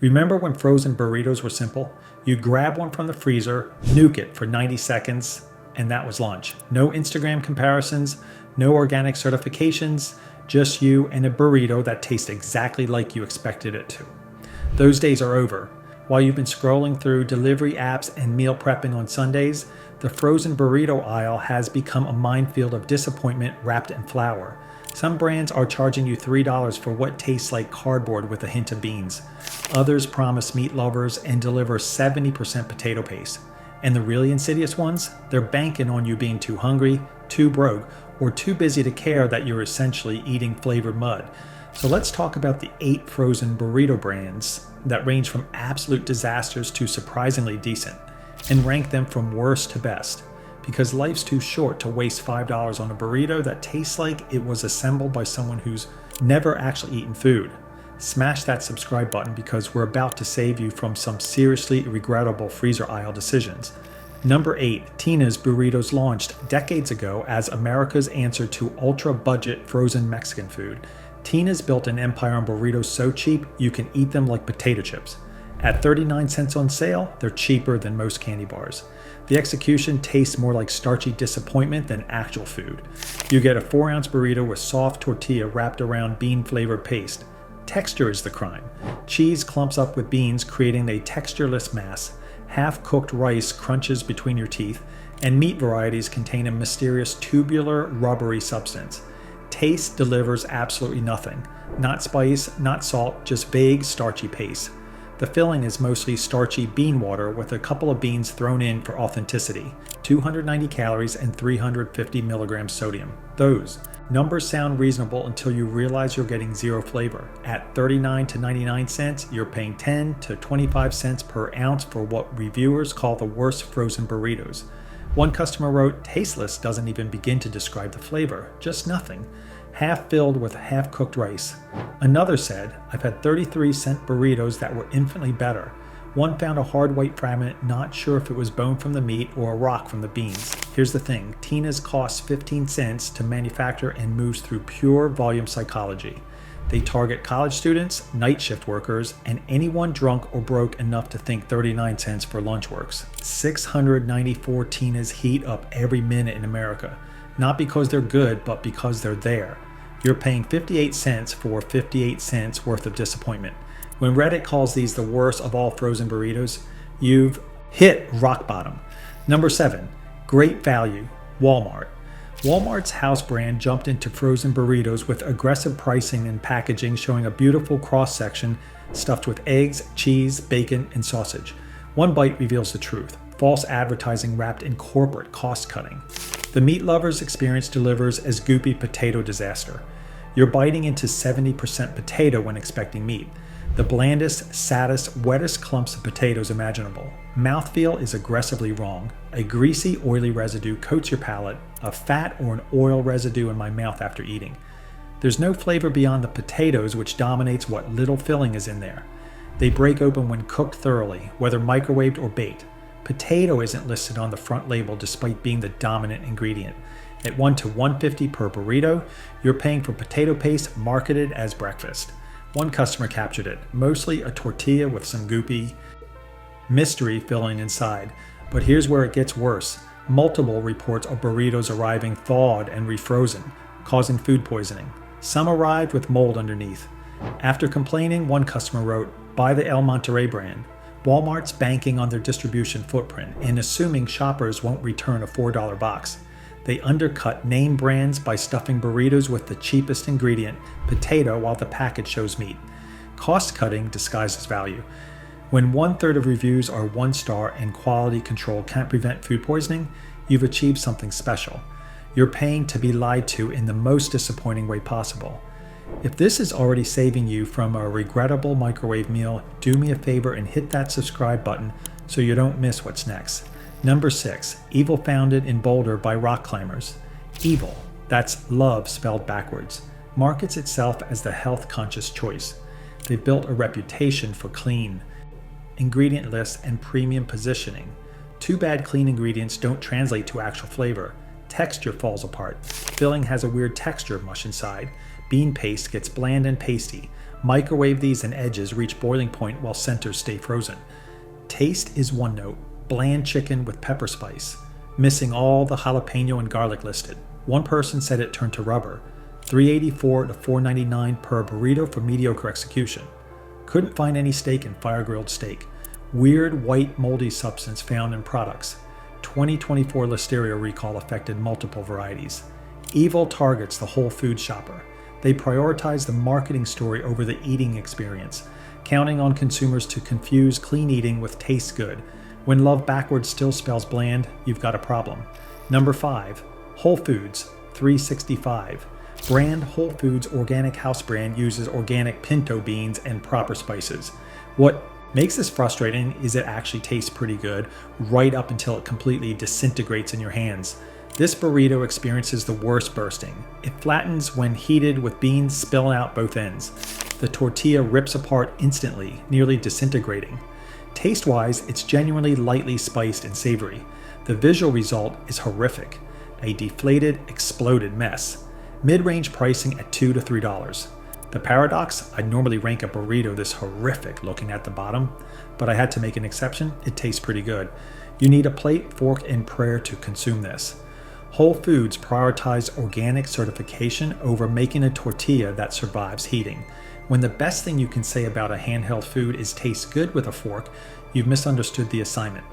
Remember when frozen burritos were simple? You grab one from the freezer, nuke it for 90 seconds, and that was lunch. No Instagram comparisons, no organic certifications, just you and a burrito that tastes exactly like you expected it to. Those days are over. While you've been scrolling through delivery apps and meal prepping on Sundays, the frozen burrito aisle has become a minefield of disappointment wrapped in flour. Some brands are charging you $3 for what tastes like cardboard with a hint of beans. Others promise meat lovers and deliver 70% potato paste. And the really insidious ones? They're banking on you being too hungry, too broke, or too busy to care that you're essentially eating flavored mud. So let's talk about the 8 frozen burrito brands that range from absolute disasters to surprisingly decent, and rank them from worst to best. Because life's too short to waste $5 on a burrito that tastes like it was assembled by someone who's never actually eaten food. Smash that subscribe button because we're about to save you from some seriously regrettable freezer aisle decisions. Number 8, Tina's Burritos launched decades ago as America's answer to ultra-budget frozen Mexican food. Tina's built an empire on burritos so cheap you can eat them like potato chips. At 39 cents on sale, they're cheaper than most candy bars. The execution tastes more like starchy disappointment than actual food. You get a 4-ounce burrito with soft tortilla wrapped around bean-flavored paste. Texture is the crime. Cheese clumps up with beans, creating a textureless mass. Half-cooked rice crunches between your teeth, and meat varieties contain a mysterious tubular, rubbery substance. Taste delivers absolutely nothing. Not spice, not salt, just vague, starchy paste. The filling is mostly starchy bean water with a couple of beans thrown in for authenticity. 290 calories and 350 milligrams sodium. Those numbers sound reasonable until you realize you're getting zero flavor. At 39 to 99 cents, you're paying 10 to 25 cents per ounce for what reviewers call the worst frozen burritos. One customer wrote, "Tasteless doesn't even begin to describe the flavor, just nothing. Half filled with half-cooked rice." Another said, "I've had 33-cent burritos that were infinitely better. One found a hard white fragment, not sure if it was bone from the meat or a rock from the beans." Here's the thing, Tina's costs 15 cents to manufacture and moves through pure volume psychology. They target college students, night shift workers, and anyone drunk or broke enough to think 39 cents for lunch works. 694 Tina's heat up every minute in America. Not because they're good, but because they're there. You're paying 58 cents for 58 cents worth of disappointment. When Reddit calls these the worst of all frozen burritos, you've hit rock bottom. Number 7, great value, Walmart. Walmart's house brand jumped into frozen burritos with aggressive pricing and packaging showing a beautiful cross-section stuffed with eggs, cheese, bacon, and sausage. One bite reveals the truth. False advertising wrapped in corporate cost-cutting. The meat lover's experience delivers as goopy potato disaster. You're biting into 70% potato when expecting meat. The blandest, saddest, wettest clumps of potatoes imaginable. Mouthfeel is aggressively wrong. A greasy, oily residue coats your palate, a fat or an oil residue in my mouth after eating. There's no flavor beyond the potatoes, which dominates what little filling is in there. They break open when cooked thoroughly, whether microwaved or baked. Potato isn't listed on the front label despite being the dominant ingredient. At $1 to $1.50 per burrito, you're paying for potato paste marketed as breakfast. One customer captured it, mostly a tortilla with some goopy mystery filling inside. But here's where it gets worse. Multiple reports of burritos arriving thawed and refrozen, causing food poisoning. Some arrived with mold underneath. After complaining, one customer wrote, "Buy the Monterey brand." Walmart's banking on their distribution footprint and assuming shoppers won't return a $4 box. They undercut name brands by stuffing burritos with the cheapest ingredient, potato, while the package shows meat. Cost-cutting disguises value. When 1/3 of reviews are 1 star and quality control can't prevent food poisoning, you've achieved something special. You're paying to be lied to in the most disappointing way possible. If this is already saving you from a regrettable microwave meal, do me a favor and hit that subscribe button so you don't miss what's next. Number 6, Evil founded in Boulder by rock climbers. Evil, that's love spelled backwards, markets itself as the health-conscious choice. They've built a reputation for clean, ingredient lists, and premium positioning. Too bad clean ingredients don't translate to actual flavor. Texture falls apart. Filling has a weird texture mush inside. Bean paste gets bland and pasty. Microwave these and edges reach boiling point while centers stay frozen. Taste is one note, bland chicken with pepper spice, missing all the jalapeno and garlic listed. One person said it turned to rubber. $3.84 to $4.99 per burrito for mediocre execution. Couldn't find any steak in fire-grilled steak. Weird white moldy substance found in products. 2024 Listeria recall affected multiple varieties. Evil targets the whole food shopper. They prioritize the marketing story over the eating experience, counting on consumers to confuse clean eating with tastes good. When love backwards still spells bland, you've got a problem. Number 5, Whole Foods, $3.65. Brand Whole Foods organic house brand uses organic pinto beans and proper spices. What makes this frustrating is it actually tastes pretty good right up until it completely disintegrates in your hands. This burrito experiences the worst bursting. It flattens when heated with beans spilling out both ends. The tortilla rips apart instantly, nearly disintegrating. Taste-wise, it's genuinely lightly spiced and savory. The visual result is horrific. A deflated, exploded mess. Mid-range pricing at $2 to $3. The paradox, I'd normally rank a burrito this horrific looking at the bottom, but I had to make an exception. It tastes pretty good. You need a plate, fork, and prayer to consume this. Whole Foods prioritize organic certification over making a tortilla that survives heating. When the best thing you can say about a handheld food is tastes good with a fork, you've misunderstood the assignment.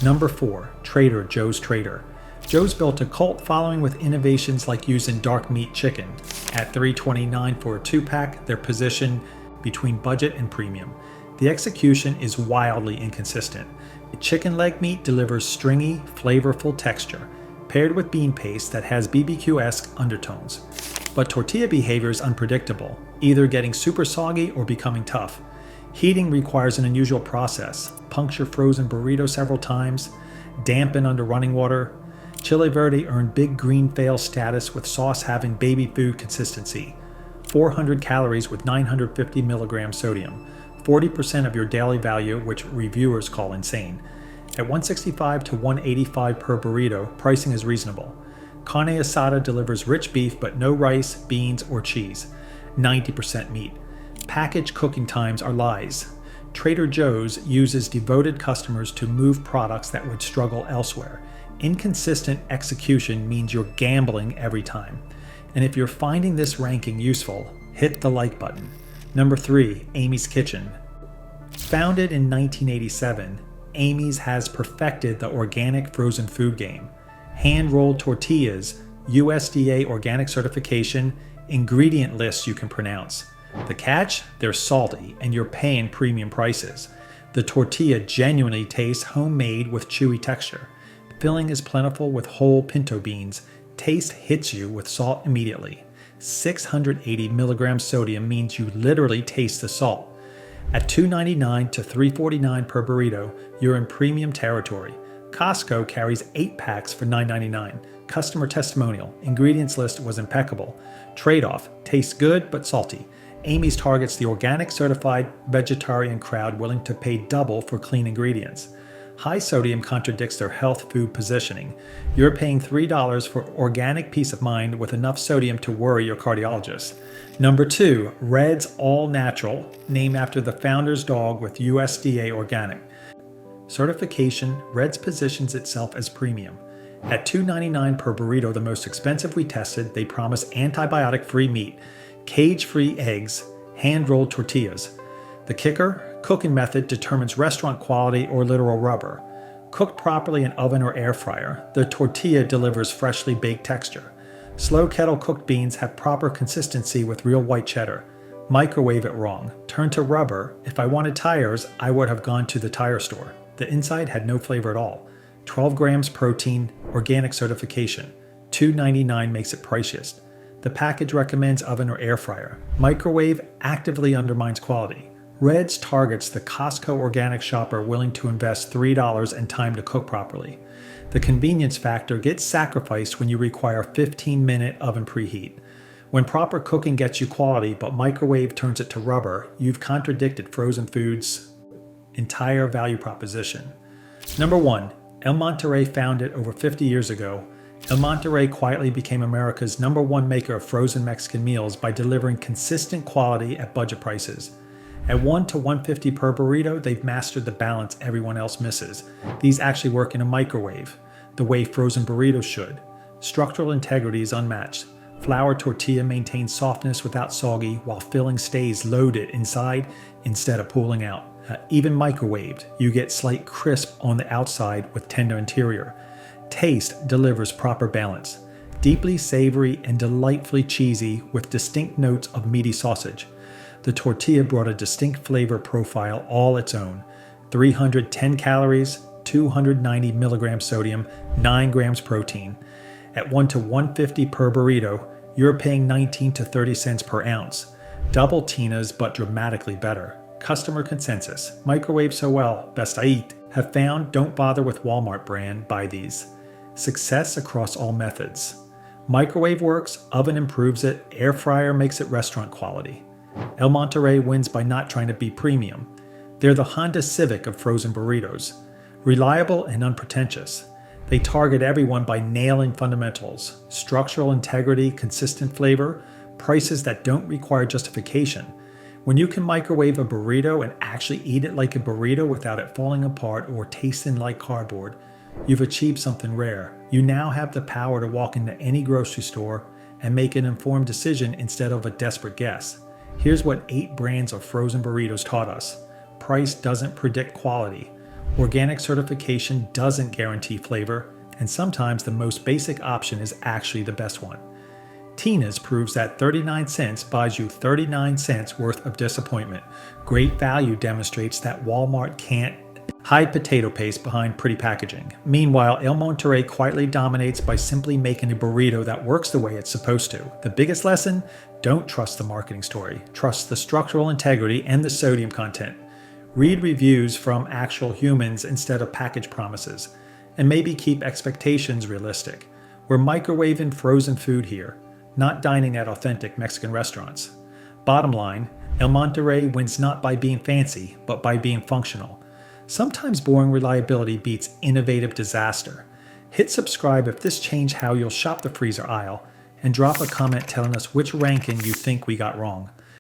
Number 4, Trader Joe's Trader. Joe's built a cult following with innovations like using dark meat chicken. At $3.29 for a 2-pack, they're positioned between budget and premium. The execution is wildly inconsistent. The chicken leg meat delivers stringy, flavorful texture, paired with bean paste that has BBQ-esque undertones. But tortilla behavior is unpredictable, either getting super soggy or becoming tough. Heating requires an unusual process. Puncture frozen burrito several times, dampen under running water. Chile Verde earned big green fail status with sauce having baby food consistency. 400 calories with 950 milligrams sodium. 40% of your daily value, which reviewers call insane. At $165 to $185 per burrito, pricing is reasonable. Carne asada delivers rich beef but no rice, beans, or cheese. 90% meat. Package cooking times are lies. Trader Joe's uses devoted customers to move products that would struggle elsewhere. Inconsistent execution means you're gambling every time. And if you're finding this ranking useful, hit the like button. Number 3, Amy's Kitchen. Founded in 1987, Amy's has perfected the organic frozen food game. Hand-rolled tortillas, USDA organic certification, ingredient lists you can pronounce. The catch? They're salty, and you're paying premium prices. The tortilla genuinely tastes homemade with chewy texture. Filling is plentiful with whole pinto beans. Taste hits you with salt immediately. 680 milligrams sodium means you literally taste the salt. At $2.99 to $3.49 per burrito, you're in premium territory. Costco carries 8 packs for $9.99. Customer testimonial. Ingredients list was impeccable. Trade-off. Tastes good but salty. Amy's targets the organic certified vegetarian crowd willing to pay double for clean ingredients. High sodium contradicts their health food positioning. You're paying $3 for organic peace of mind with enough sodium to worry your cardiologist. Number 2, Red's All Natural, named after the founder's dog with USDA organic. Certification, Red's positions itself as premium. At $2.99 per burrito, the most expensive we tested, they promise antibiotic-free meat, cage-free eggs, hand-rolled tortillas. The kicker? Cooking method determines restaurant quality or literal rubber. Cooked properly in oven or air fryer, the tortilla delivers freshly baked texture. Slow kettle cooked beans have proper consistency with real white cheddar. Microwave it wrong. Turn to rubber. If I wanted tires, I would have gone to the tire store. The inside had no flavor at all. 12 grams protein, organic certification. $2.99 makes it priciest. The package recommends oven or air fryer. Microwave actively undermines quality. Red's targets the Costco organic shopper willing to invest $3 and time to cook properly. The convenience factor gets sacrificed when you require 15-minute oven preheat. When proper cooking gets you quality but microwave turns it to rubber, you've contradicted frozen foods' entire value proposition. Number 1, El Monterey founded over 50 years ago. El Monterey quietly became America's #1 maker of frozen Mexican meals by delivering consistent quality at budget prices. At $1 to $1.50 per burrito, they've mastered the balance everyone else misses. These actually work in a microwave, the way frozen burritos should. Structural integrity is unmatched. Flour tortilla maintains softness without soggy, while filling stays loaded inside instead of pooling out. Even microwaved, you get slight crisp on the outside with tender interior. Taste delivers proper balance. Deeply savory and delightfully cheesy with distinct notes of meaty sausage. The tortilla brought a distinct flavor profile all its own. 310 calories, 290 milligrams sodium, 9 grams protein. At $1 to $1.50 per burrito, you're paying 19 to 30 cents per ounce. Double Tina's, but dramatically better. Customer consensus, microwave so well, best I eat. Have found don't bother with Walmart brand, buy these. Success across all methods. Microwave works, oven improves it, air fryer makes it restaurant quality. El Monterey wins by not trying to be premium. They're the Honda Civic of frozen burritos. Reliable and unpretentious. They target everyone by nailing fundamentals, structural integrity, consistent flavor, prices that don't require justification. When you can microwave a burrito and actually eat it like a burrito without it falling apart or tasting like cardboard, you've achieved something rare. You now have the power to walk into any grocery store and make an informed decision instead of a desperate guess. Here's what 8 brands of frozen burritos taught us. Price doesn't predict quality. Organic certification doesn't guarantee flavor, and sometimes the most basic option is actually the best one. Tina's proves that 39 cents buys you 39 cents worth of disappointment. Great value demonstrates that Walmart can't hide potato paste behind pretty packaging. Meanwhile, El Monterey quietly dominates by simply making a burrito that works the way it's supposed to. The biggest lesson? Don't trust the marketing story. Trust the structural integrity and the sodium content. Read reviews from actual humans instead of package promises. And maybe keep expectations realistic. We're microwaving frozen food here, not dining at authentic Mexican restaurants. Bottom line, El Monterey wins not by being fancy, but by being functional. Sometimes boring reliability beats innovative disaster. Hit subscribe if this changed how you'll shop the freezer aisle, and drop a comment telling us which ranking you think we got wrong.